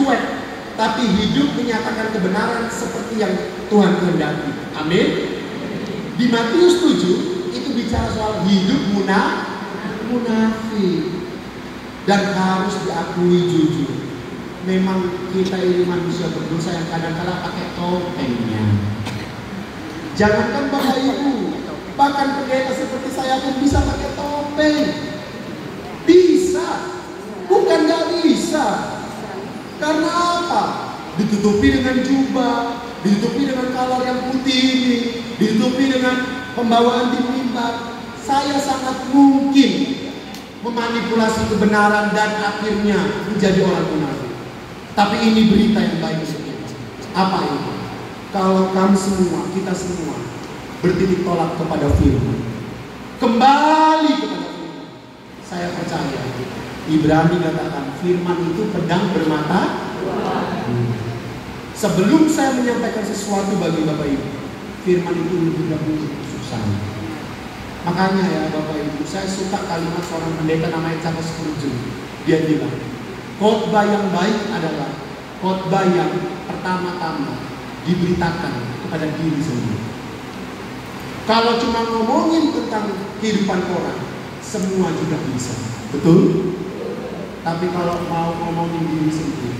cuek, tapi hidup menyatakan kebenaran seperti yang Tuhan kehendaki. Amin. Di Matius 7 itu bicara soal hidup munafik. Dan harus diakui jujur, memang kita ini manusia berdosa yang kadang-kadang pakai topengnya. Jangankan Bapak Ibu, bahkan pendeta seperti saya pun bisa pakai topeng. Bisa, bukan gak bisa. Karena apa? Ditutupi dengan jubah, ditutupi dengan kolor yang putih ini, ditutupi dengan pembawaan di mimbar. Saya sangat mungkin memanipulasi kebenaran dan akhirnya menjadi orang munafik. Tapi ini berita yang baik untuk kita. Apa ini? Kalau kamu semua, kita semua bertitik tolak kepada firman, kembali kepada firman. Saya percaya Ibrani katakan firman itu pedang bermata. Sebelum saya menyampaikan sesuatu bagi Bapak Ibu, firman itu lebih dahulu susah. Makanya ya Bapak Ibu, saya suka kalimat seorang pendeta namanya Charles Spurgeon. Dia bilang, khotbah yang baik adalah khotbah yang pertama-tama diberitakan kepada diri sendiri. Kalau cuma ngomongin tentang kehidupan orang, semua juga bisa, betul? Tapi kalau mau ngomongin diri sendiri,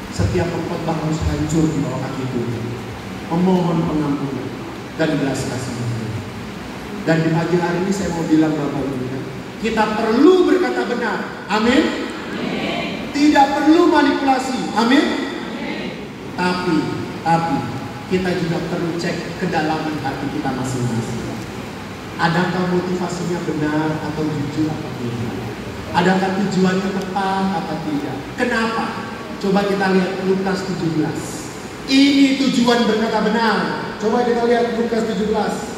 setiap pengkhotbah harus hancur di bawah kaki Tuhan, memohon pengampunan dan belas kasih. Dan di pagi hari ini saya mau bilang Bapak Ibu, kita perlu berkata benar, amin. Tidak perlu manipulasi, amin. Tapi kita juga perlu cek kedalaman hati kita masing-masing. Adakah motivasinya benar atau jujur atau tidak? Adakah tujuannya tepat atau tidak? Kenapa? Coba kita lihat Lukas 17. Ini tujuan berkata benar. Coba kita lihat Lukas 17.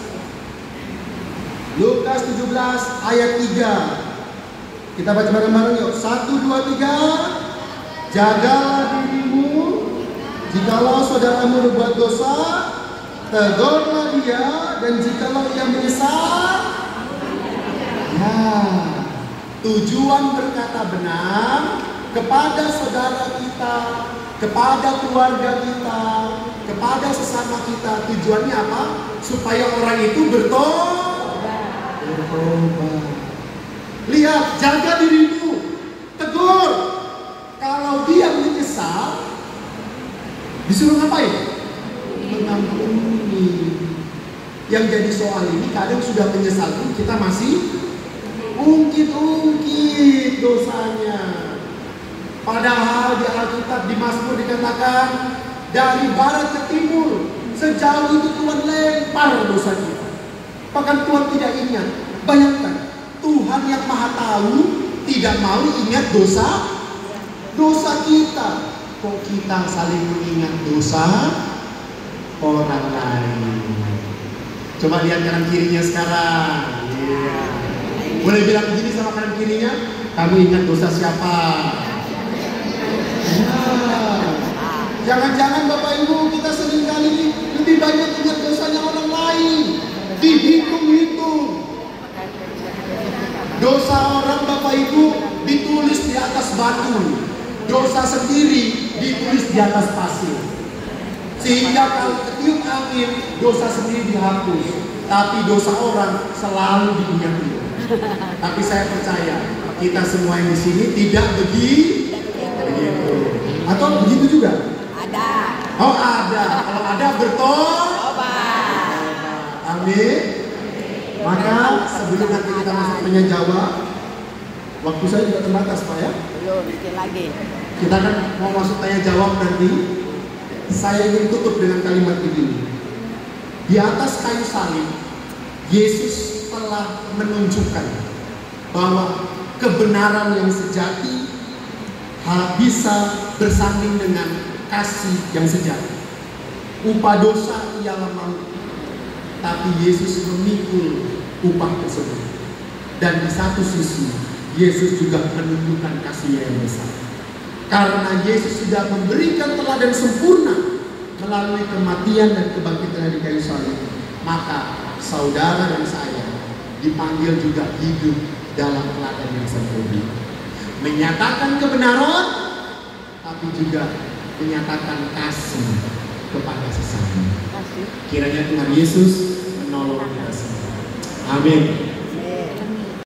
Lukas 17 ayat 3. Kita baca bareng-bareng yuk. 1, 2, 3. Jagalah dirimu. Jikalau saudaramu berbuat dosa, tegurlah dia, dan jikalau ia menyesal, ya, tujuan berkata benar kepada saudara kita, kepada keluarga kita, kepada sesama kita. Tujuannya apa? Supaya orang itu bertobat. Lihat, jaga dirimu, tegur. Kalau dia menyesal, disuruh ngapain? Mengampuni. Yang jadi soal ini kadang sudah menyesal pun kita masih ungkit-ungkit dosanya. Padahal di Alkitab di Mazmur dikatakan dari barat ke timur sejauh itu Tuhan lempar dosa kita. Bahkan Tuhan tidak ingat. Bayangkan Tuhan yang maha tahu tidak mau ingat dosa kita. Kok kita saling mengingat dosa orang lain? Coba lihat kanan kirinya sekarang. Boleh bilang begini sama kanan kirinya, kamu ingat dosa siapa? Jangan-jangan Bapak Ibu kita seringkali lebih banyak ingat dosanya orang lain. Dihitung-hitung. Dosa orang Bapak Ibu ditulis di atas batu. Dosa sendiri ditulis di atas pasir. Sehingga kalau ketiup angin, dosa sendiri dihapus. Tapi dosa orang selalu diingat-ingat. Tapi saya percaya kita semua yang di sini tidak begitu. Atau begitu juga? Ada. Oh ada. Kalau ada bertobat. Amin. Maka sebelum nanti kita masuk tanya jawab, waktu saya juga terbatas Pak ya. Belum, dikit lagi. Kita kan mau masuk tanya jawab nanti. Saya ingin tutup dengan kalimat ini. Di atas kayu salib, Yesus telah menunjukkan bahwa kebenaran yang sejati bisa bersanding dengan kasih yang sejati. Upah dosa ialah maut, tapi Yesus memikul upah tersebut. Dan di satu sisi, Yesus juga menunjukkan kasih yang besar. Karena Yesus sudah memberikan teladan sempurna melalui kematian dan kebangkitan di kayu salib, maka saudara dan saya dipanggil juga hidup dalam teladan yang sempurna, menyatakan kebenaran, tapi juga menyatakan kasih kepada sesama. Kiranya Tuhan Yesus menolong kita semua. Amin.